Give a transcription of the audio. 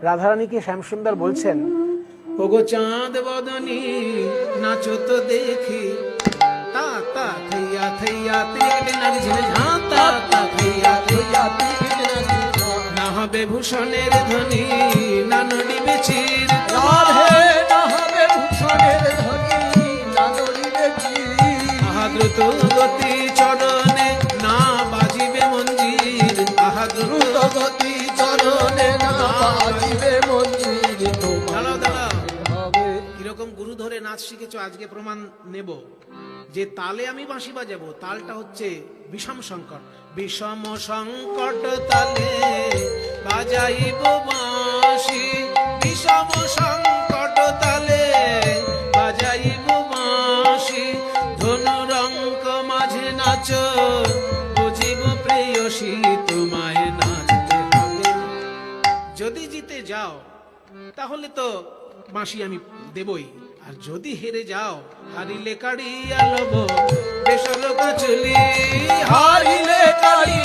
রাধারানীকে শ্যামসুন্দর বলছেন, ওগো চাঁদ বদনী নাচো তো দেখি, তা তা থইয়া থইয়া তেলে নাচে ঝাঁ তা তা থইয়া থইয়া না হবে ভূষণের ধ্বনি না নড়িবে চির, রাধে না হবে ভূষণের ধ্বনি না নড়িবে চির। আহা দ্রুত গতি চরণে না বাজিবে মঞ্জির, আহা দ্রুত গতি চরণে না বাজিবে মন্দির। দাঁড়াও দাঁড়াও, হবে কিরকম গুরু ধরে নাচ শিখেছো আজকে প্রমাণ নেব। যে তালে আমি বাঁশি বাজাবো তালটা হচ্ছে বিষম সংকট, বিষম সংকট তালে বাজাইব বাঁশি, বিষম সংকট তালে বাজাইব বাঁশি, ধনুরঙ্ক মাঝে নাচো বুঝিব প্রেয়সী তোমায় নাচতে হবে। যদি জিতে যাও তাহলে তো বাঁশি আমি দেবই, আর যদি হেরে যাও হারিলে কাড়িয়া লব বেসরকা চুলি, হারিলে কাড়ি